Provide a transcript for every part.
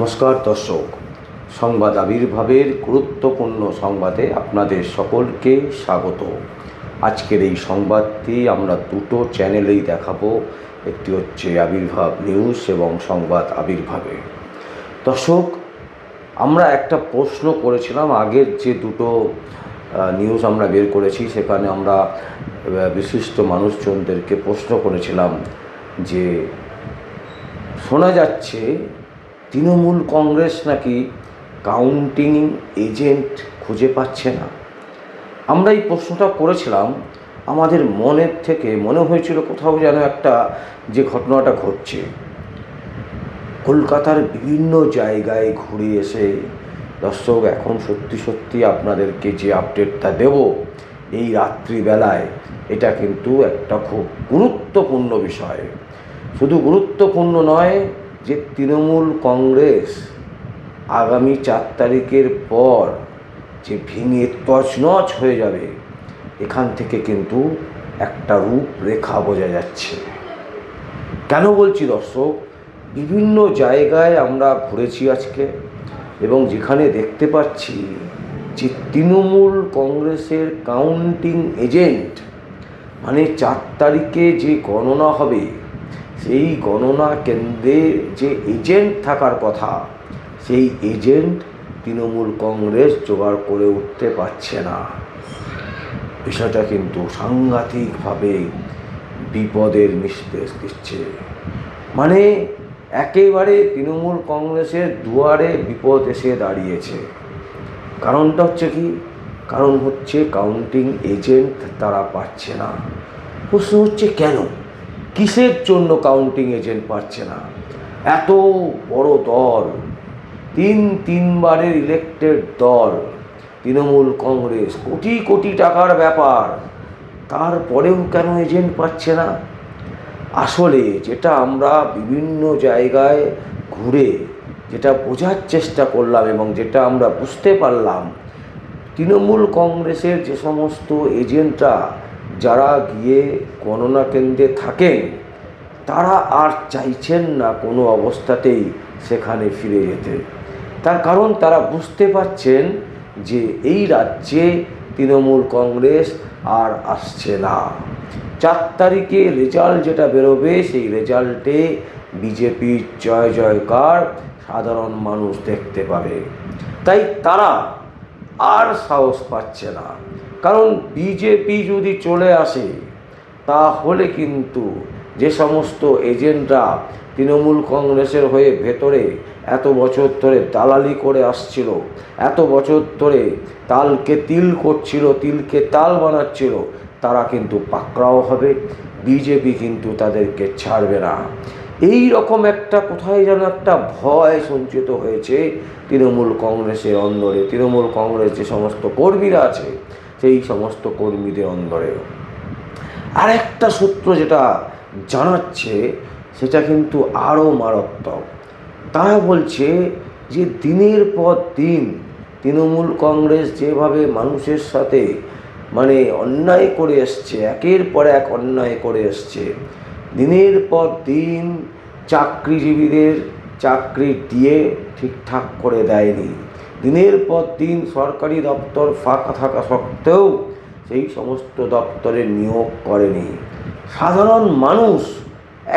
নমস্কার দর্শক, সংবাদ আবির্ভাবের গুরুত্বপূর্ণ সংবাদে আপনাদের সকলকে স্বাগত। আজকের এই সংবাদটি আমরা দুটো চ্যানেলেই দেখাবো, একটি হচ্ছে আবির্ভাব নিউজ এবং সংবাদ আবির্ভাবে। দর্শক, আমরা একটা প্রশ্ন করেছিলাম, আগের যে দুটো নিউজ আমরা বের করেছি সেখানে আমরা বিশিষ্ট মানুষজনদেরকে প্রশ্ন করেছিলাম যে শোনা যাচ্ছে তৃণমূল কংগ্রেস নাকি কাউন্টিং এজেন্ট খুঁজে পাচ্ছে না। আমরা এই প্রশ্নটা করেছিলাম, আমাদের মনের থেকে মনে হয়েছিল কোথাও যেন একটা যে ঘটনাটা ঘটছে। কলকাতার বিভিন্ন জায়গায় ঘুরে এসে দর্শক এখন সত্যি আপনাদেরকে যে আপডেটটা দেব এই রাত্রিবেলায়, এটা কিন্তু একটা খুব গুরুত্বপূর্ণ বিষয়। শুধু গুরুত্বপূর্ণ নয় যে তৃণমূল কংগ্রেস আগামী 4 তারিখের পর যে ভেঙে তছনছ হয়ে যাবে, এখান থেকে কিন্তু একটা রূপরেখা বোঝা যাচ্ছে। কেন বলছি দর্শক, বিভিন্ন জায়গায় আমরা ঘুরেছি আজকে এবং যেখানে দেখতে পাচ্ছি যে তৃণমূল কংগ্রেসের কাউন্টিং এজেন্ট, মানে 4 তারিখে যে গণনা হবে সেই গণনা কেন্দ্রে যে এজেন্ট থাকার কথা, সেই এজেন্ট তৃণমূল কংগ্রেস জোগাড় করে উঠতে পারছে না। বিষয়টা কিন্তু সাংঘাতিকভাবে বিপদের নির্দেশ দিচ্ছে। মানে একেবারে তৃণমূল কংগ্রেসের দুয়ারে বিপদ এসে দাঁড়িয়েছে। কারণটা হচ্ছে কি? কারণ হচ্ছে কাউন্টিং এজেন্ট তারা পাচ্ছে না। প্রশ্ন হচ্ছে কেন, কিসের জন্য কাউন্টিং এজেন্ট পাচ্ছে না? এত বড় দল, তিনবারের ইলেক্টেড দল তৃণমূল কংগ্রেস, কোটি কোটি টাকার ব্যাপার, তারপরেও কেন এজেন্ট পাচ্ছে না? আসলে যেটা আমরা বিভিন্ন জায়গায় ঘুরে যেটা বোঝার চেষ্টা করলাম এবং যেটা আমরা বুঝতে পারলাম, তৃণমূল কংগ্রেসের যে সমস্ত এজেন্টরা যারা গিয়ে গণনা কেন্দ্রে থাকেন, তারা আর চাইছেন না কোনো অবস্থাতেই সেখানে ফিরে যেতে। তার কারণ তারা বুঝতে পারছেন যে এই রাজ্যে তৃণমূল কংগ্রেস আর আসছে না। 4 তারিখে রেজাল্ট যেটা বেরোবে, সেই রেজাল্টে বিজেপির জয় জয়কার সাধারণ মানুষ দেখতে পাবে। তাই তারা আর সাহস পাচ্ছে না। কারণ বিজেপি যদি চলে আসে, তাহলে কিন্তু যে সমস্ত এজেন্টরা তৃণমূল কংগ্রেসের হয়ে ভেতরে এত বছর ধরে দালালি করে আসছিল, এত বছর ধরে তালকে তিল করছিল, তিলকে তাল বানাচ্ছিল, তারা কিন্তু পাকড়াও হবে। বিজেপি কিন্তু তাদেরকে ছাড়বে না। এই রকম একটা কোথায় যেন একটা ভয় সঞ্চিত হয়েছে তৃণমূল কংগ্রেসের অন্দরে। তৃণমূল কংগ্রেস যে সমস্ত কর্মীরা আছে, সেই সমস্ত কর্মীদের অন্দরে আরেকটা সূত্র যেটা জানাচ্ছে, সেটা কিন্তু আরও মারাত্মক। তারা বলছে যে দিনের পর দিন তৃণমূল কংগ্রেস যেভাবে মানুষের সাথে মানে অন্যায় করে এসছে, একের পর এক অন্যায় করে এসছে, দিনের পর দিন চাকরিজীবীদের চাকরি দিয়ে ঠিকঠাক করে দেয়নি, দিনের পর দিন সরকারি দপ্তর ফাঁকা থাকা সত্ত্বেও সেই সমস্ত দপ্তরে নিয়োগ করেনি। সাধারণ মানুষ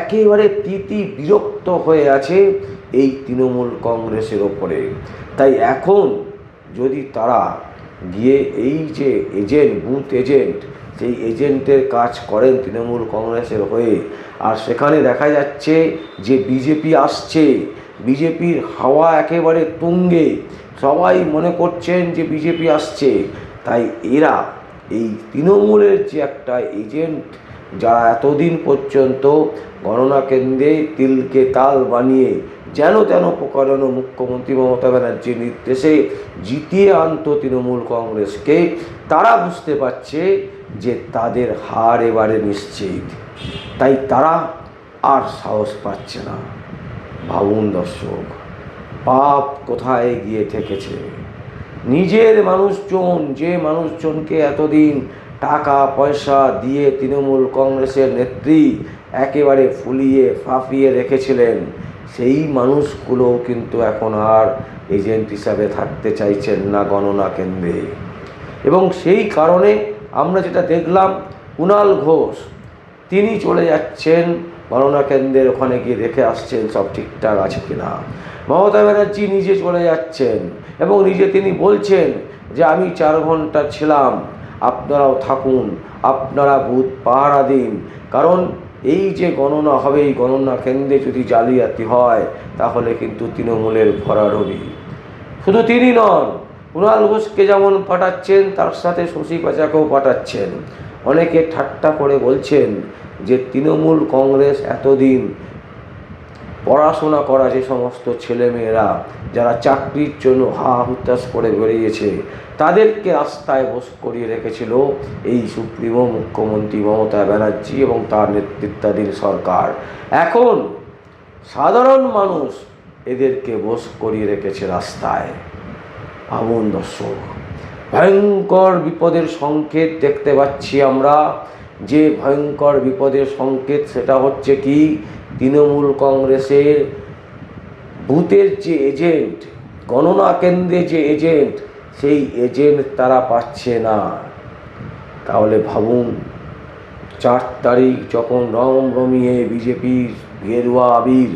একেবারে বিরক্ত হয়ে আছে এই তৃণমূল কংগ্রেসের ওপরে। তাই এখন যদি তারা গিয়ে এই যে এজেন্ট, বুথ এজেন্ট, সেই এজেন্টের কাজ করেন তৃণমূল কংগ্রেসের হয়ে, আর সেখানে দেখা যাচ্ছে যে বিজেপি আসছে, বিজেপির হাওয়া একেবারে তুঙ্গে, সবাই মনে করছেন যে বিজেপি আসছে, তাই এরা এই তৃণমূলের যে একটা এজেন্ট যারা এতদিন পর্যন্ত গণনা কেন্দ্রে তিলকে তাল বানিয়ে যেন তেন প্রকারণ মুখ্যমন্ত্রী মমতা ব্যানার্জির নির্দেশে জিতিয়ে আনত তৃণমূল কংগ্রেসকে, তারা বুঝতে পারছে যে তাদের হার এবারে নিশ্চিত। তাই তারা আর সাহস পাচ্ছে না। ভাবুন দর্শক, পাপ কোথায় গিয়ে ঠেকেছে। নিজের মানুষজন, যে মানুষজনকে এতদিন টাকা পয়সা দিয়ে তৃণমূল কংগ্রেসের নেত্রী একেবারে ফুলিয়ে ফাঁপিয়ে রেখেছিলেন, সেই মানুষগুলো কিন্তু এখন আর এজেন্ট হিসাবে থাকতে চাইছেন না গণনা কেন্দ্রে। এবং সেই কারণে আমরা যেটা দেখলাম, কুণাল ঘোষ তিনি চলে যাচ্ছেন গণনা কেন্দ্রের ওখানে গিয়ে দেখে আসছেন সব ঠিকঠাক আছে কিনা। মমতা ব্যানার্জি নিজে চলে যাচ্ছেন এবং নিজে তিনি বলছেন যে আমি 4 ঘন্টা ছিলাম, আপনারাও থাকুন, আপনারা বুথ পাহারা দিন, কারণ এই যে গণনা হবে, এই গণনা কেন্দ্রে যদি জালিয়াতি হয় তাহলে কিন্তু তৃণমূলের ভরাডুবি। শুধু তিনি নন, কুণাল ঘোষকে যেমন পাঠাচ্ছেন তার সাথে শশী পাচাকেও পাঠাচ্ছেন। অনেকে ঠাট্টা করে বলছেন যে তৃণমূল কংগ্রেস এতদিন পড়াশোনা করা যে সমস্ত ছেলেমেয়েরা যারা চাকরির জন্য হা হুতাশ করে বেরিয়েছে তাদেরকে রাস্তায় বস করিয়ে রেখেছিল এই সুপ্রিমো মুখ্যমন্ত্রী মমতা ব্যানার্জি এবং তার নেতৃত্বাধীন সরকার। এখন সাধারণ মানুষ এদেরকে বস করিয়ে রেখেছে রাস্তায়। ভাবুন দর্শক, ভয়ঙ্কর বিপদের সংকেত দেখতে পাচ্ছি আমরা। যে ভয়ঙ্কর বিপদের সংকেত সেটা হচ্ছে কি, তৃণমূল কংগ্রেসের বুথের যে এজেন্ট, গণনা কেন্দ্রে যে এজেন্ট, সেই এজেন্ট তারা পাচ্ছে না। তাহলে ভাবুন, 4 তারিখ যখন রমিয়ে বিজেপির গেরুয়া আবির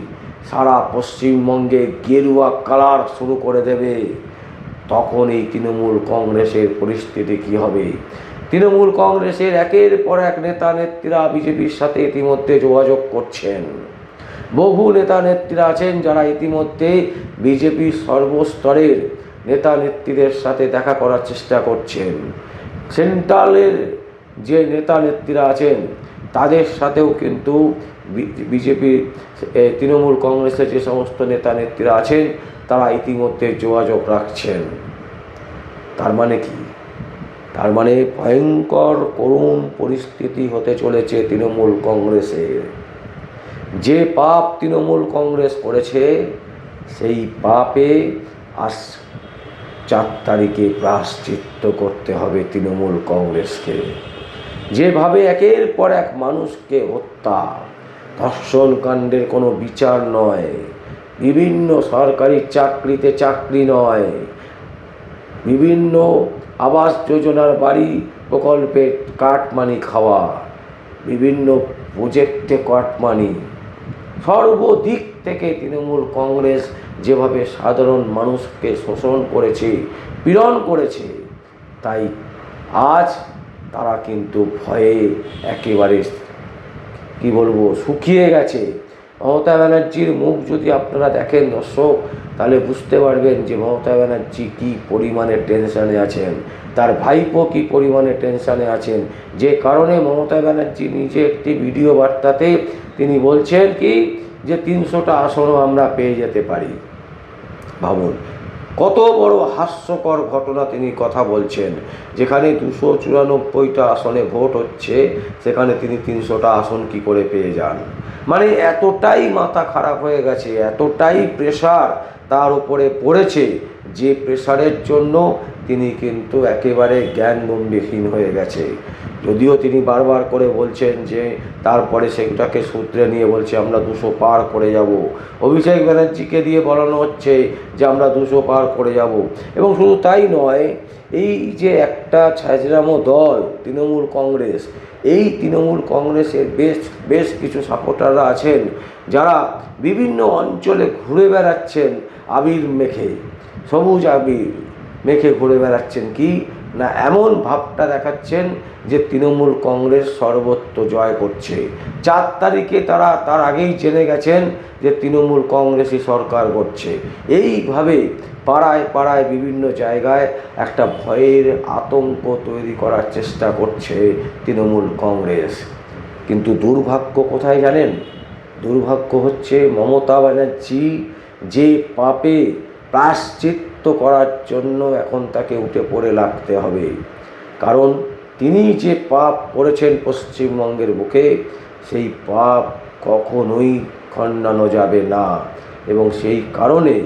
সারা পশ্চিমবঙ্গে গেরুয়া কালার শুরু করে দেবে, তখন এই তৃণমূল কংগ্রেসের পরিস্থিতি কী হবে। তৃণমূল কংগ্রেসের একের পর এক নেতা নেত্রীরা বিজেপির সাথে ইতিমধ্যে যোগাযোগ করছেন। বহু নেতা নেত্রীরা আছেন যারা ইতিমধ্যে বিজেপির সর্বস্তরের নেতা নেত্রীদের সাথে দেখা করার চেষ্টা করছেন। সেন্ট্রালের যে নেতা নেত্রীরা আছেন তাদের সাথেও কিন্তু বিজেপি তৃণমূল কংগ্রেসের যে সমস্ত নেতা নেত্রীরা আছেন তারা ইতিমধ্যে যোগাযোগ রাখছেন। তার মানে কি? তার মানে ভয়ঙ্কর করুণ পরিস্থিতি হতে চলেছে তৃণমূল কংগ্রেসের। যে পাপ তৃণমূল কংগ্রেস করেছে সেই পাপে আজ 4 তারিখে প্রায়শ্চিত্ত করতে হবে তৃণমূল কংগ্রেসকে। যেভাবে একের পর এক মানুষকে হত্যা, ধর্ষণ কাণ্ডের কোনো বিচার নয়, বিভিন্ন সরকারি চাকরিতে চাকরি নয়, বিভিন্ন আবাস যোজনার বাড়ি প্রকল্পে কাটমানি খাওয়া, বিভিন্ন প্রজেক্টে কাটমানি, সর্বদিক থেকে তৃণমূল কংগ্রেস যেভাবে সাধারণ মানুষকে শোষণ করেছে, পীড়ন করেছে, তাই আজ তারা কিন্তু ভয়ে একেবারে কি বলবো শুকিয়ে গেছে। মমতা ব্যানার্জির মুখ যদি আপনারা দেখেন দর্শক, তাহলে বুঝতে পারবেন যে মমতা ব্যানার্জি কী পরিমাণে টেনশানে আছেন, তার ভাইপো কী পরিমাণে টেনশানে আছেন। যে কারণে মমতা ব্যানার্জি নিজে একটি ভিডিও বার্তাতে তিনি বলছেন কি যে 300টা আসনও আমরা পেয়ে যেতে পারি। ভাবুন কত বড় হাস্যকর ঘটনা তিনি কথা বলছেন। যেখানে 294টা আসনে ভোট হচ্ছে সেখানে তিনি 300টা আসন কি করে পেয়ে যান। মানে এতটাই মাথা খারাপ হয়ে গেছে, এতটাই প্রেশার তার উপরে পড়েছে যে প্রেশারের জন্য তিনি কিন্তু একেবারে জ্ঞানগম্ভীরহীন হয়ে গেছে। যদিও তিনি বারবার করে বলছেন যে তারপরে সেটাকে সূত্রে নিয়ে বলছে আমরা 200 পার করে যাব। অভিষেক ব্যানার্জিকে দিয়ে বলানো হচ্ছে যে আমরা 200 পার করে যাব। এবং শুধু তাই নয়, এই যে একটা ছ্যাঁচড়ামো দল তৃণমূল কংগ্রেস, এই তৃণমূল কংগ্রেসের বেশ কিছু সাপোর্টাররা আছেন যারা বিভিন্ন অঞ্চলে ঘুরে বেড়াচ্ছেন আবির মেখে, সবুজ আবির মেখে ঘুরে বেড়াচ্ছেন কি না এমন ভাবটা দেখাচ্ছেন যে তৃণমূল কংগ্রেস সর্বত্র জয় করছে। 4 তারিখে তারা তার আগেই জেনে গেছেন যে তৃণমূল কংগ্রেসই সরকার করছে। এইভাবে পাড়ায় পাড়ায় বিভিন্ন জায়গায় একটা ভয়ের আতঙ্ক তৈরি করার চেষ্টা করছে তৃণমূল কংগ্রেস। কিন্তু দুর্ভাগ্য কোথায় জানেন? দুর্ভাগ্য হচ্ছে মমতা ব্যানার্জি যে পাপে প্রায়শ্চিত্ত করার জন্য এখন তাকে উঠে পড়ে লাগতে হবে। কারণ তিনি যে পাপ করেছেন পশ্চিমবঙ্গের বুকে, সেই পাপ কখনোই খণ্ডানো যাবে না। এবং সেই কারণে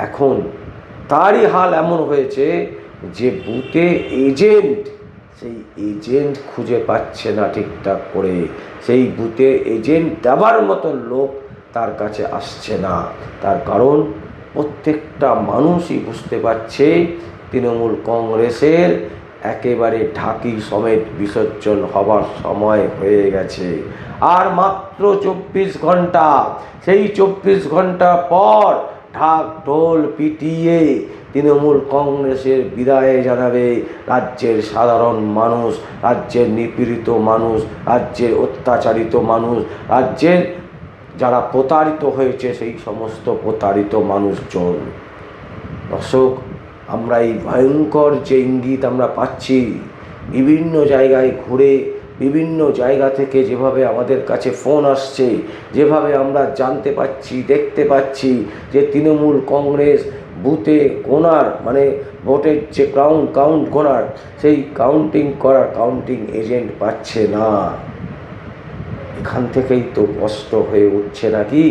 এখন তারই হাল এমন হয়েছে যে বুথে এজেন্ট, সেই এজেন্ট খুঁজে পাচ্ছে না ঠিকঠাক করে। সেই বুথে এজেন্ট দেওয়ার মতো লোক তার কাছে আসছে না। তার কারণ প্রত্যেকটা মানুষই বুঝতে পারছে তৃণমূল কংগ্রেসের একেবারে ঢাকি সমেত বিসর্জন হবার সময় হয়ে গেছে। আর মাত্র 24 ঘন্টা, সেই 24 ঘন্টা পর ঢাক ঢোল পিটিয়ে তৃণমূল কংগ্রেসের বিদায় জানাবে রাজ্যের সাধারণ মানুষ, রাজ্যের নিপীড়িত মানুষ, রাজ্যের অত্যাচারিত মানুষ, রাজ্যের যারা প্রতারিত হয়েছে সেই সমস্ত প্রতারিত মানুষজন। দর্শক, আমরা এই ভয়ঙ্কর যে ইঙ্গিত আমরা পাচ্ছি, বিভিন্ন জায়গায় ঘুরে বিভিন্ন জায়গা থেকে যেভাবে আমাদের কাছে ফোন আসছে, যেভাবে আমরা জানতে পাচ্ছি, দেখতে পাচ্ছি যে তৃণমূল কংগ্রেস বুথে গোনার মানে ভোটের যে কাউন্ট গোনার সেই কাউন্টিং এজেন্ট পাচ্ছে না। এখান থেকেই তো স্পষ্ট হয়ে উঠছে নাকি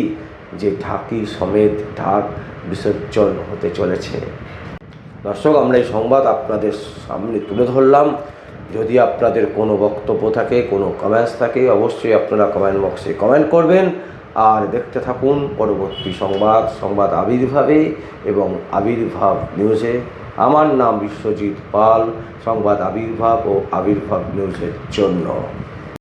যে ঢাকি সমেত ঢাক বিসর্জন হতে চলেছে। দর্শক, আমরা এই সংবাদ আপনাদের সামনে তুলে ধরলাম। যদি আপনাদের কোনো বক্তব্য থাকে, কোনো কমেন্টস থাকে, অবশ্যই আপনারা কমেন্ট বক্সে কমেন্ট করবেন। আর দেখতে থাকুন পরবর্তী সংবাদ আবির্ভাবে এবং আবির্ভাব নিউজে। আমার নাম বিশ্বজিৎ পাল, সংবাদ আবির্ভাব ও আবির্ভাব নিউজের জন্য।